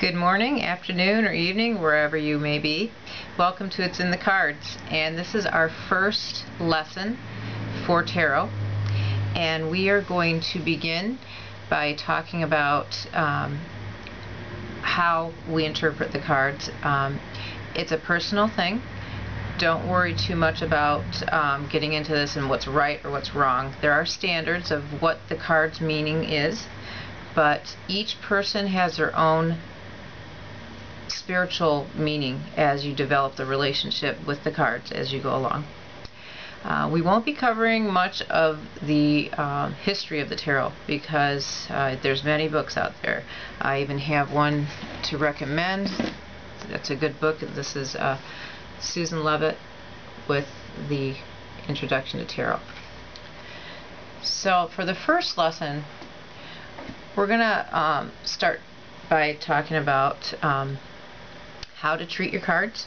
Good morning, afternoon, or evening, wherever you may be. Welcome to It's in the Cards, and this is our first lesson for tarot, and we are going to begin by talking about how we interpret the cards. It's a personal thing. Don't worry too much about getting into this and what's right or what's wrong. There are standards of what the card's meaning is, but each person has their own spiritual meaning as you develop the relationship with the cards as you go along. We won't be covering much of the history of the tarot because there's many books out there. I even have one to recommend. That's a good book. This is Susan Leavitt with the Introduction to Tarot. So for the first lesson, we're going to start by talking about how to treat your cards.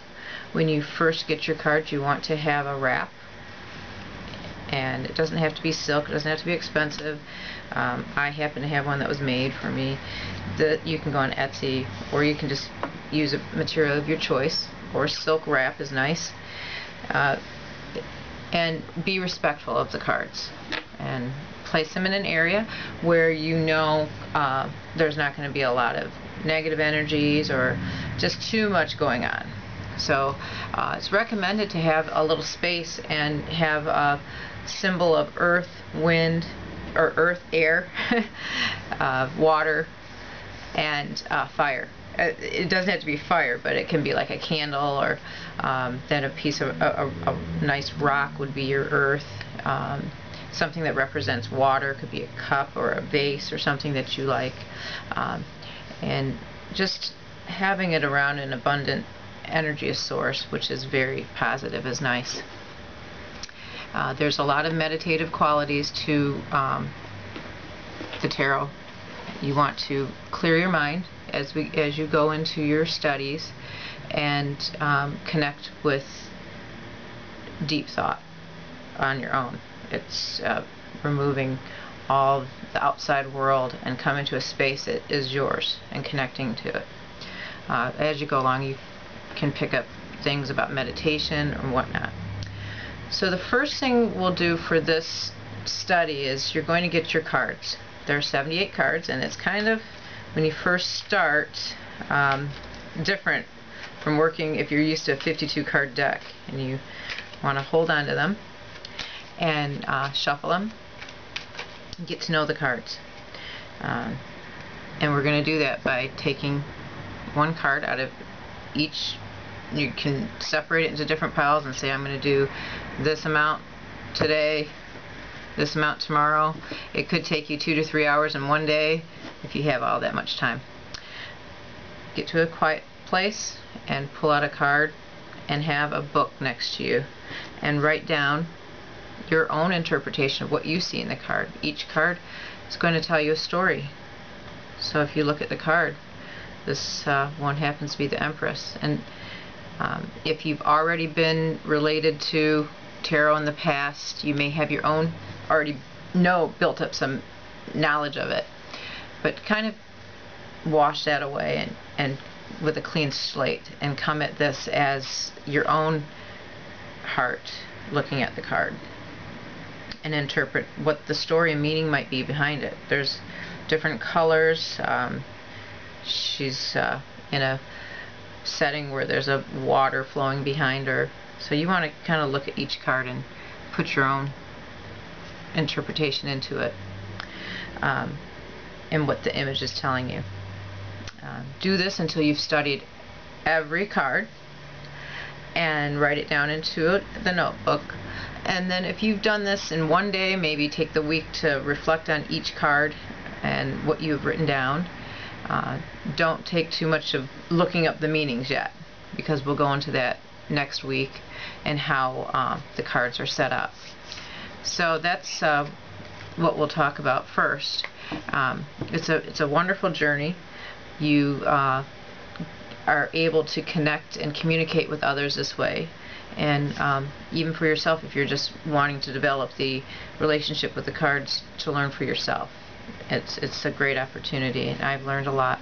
When you first get your cards, you want to have a wrap, and it doesn't have to be silk, it doesn't have to be expensive. I happen to have one that was made for me. You can go on Etsy, or you can just use a material of your choice, or silk wrap is nice. And be respectful of the cards, and place them in an area where you know there's not going to be a lot of negative energies or just too much going on. So it's recommended to have a little space and have a symbol of earth, wind, or earth, air, water, and fire. It doesn't have to be fire, but it can be like a candle, or then a piece of a nice rock would be your earth. Something that represents water could be a cup or a vase or something that you like. And just having it around an abundant energy source, which is very positive, is nice. There's a lot of meditative qualities to the tarot. You want to clear your mind as you go into your studies and connect with deep thought on your own. It's removing all the outside world and coming to a space that is yours and connecting to it. As you go along, you can pick up things about meditation or whatnot. So the first thing we'll do for this study is you're going to get your cards. There are 78 cards, and it's kind of, when you first start, different from working if you're used to a 52 card deck, and you want to hold on to them and shuffle them and get to know the cards. And we're going to do that by taking one card out of each. You can separate it into different piles and say, I'm going to do this amount today, this amount tomorrow. It could take you 2 to 3 hours in one day if you have all that much time. Get to a quiet place and pull out a card and have a book next to you and write down your own interpretation of what you see in the card. Each card is going to tell you a story. So if you look at the card, this one happens to be the Empress, and if you've already been related to tarot in the past, you may have your own built up some knowledge of it, but kind of wash that away and with a clean slate, and come at this as your own heart looking at the card, and interpret what the story and meaning might be behind it. There's different colors. She's in a setting where there's a water flowing behind her, so you want to kind of look at each card and put your own interpretation into it, and what the image is telling you. Do this until you've studied every card and write it down into the notebook. And then if you've done this in one day, maybe take the week to reflect on each card and what you've written down. Don't take too much of looking up the meanings yet, because we'll go into that next week and how the cards are set up. So that's what we'll talk about first. It's a wonderful journey. You are able to connect and communicate with others this way, and even for yourself, if you're just wanting to develop the relationship with the cards to learn for yourself. It's a great opportunity, and I've learned a lot.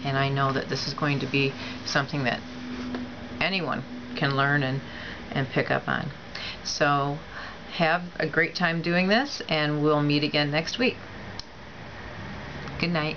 and I know that this is going to be something that anyone can learn and pick up on. So have a great time doing this, and we'll meet again next week. Good night.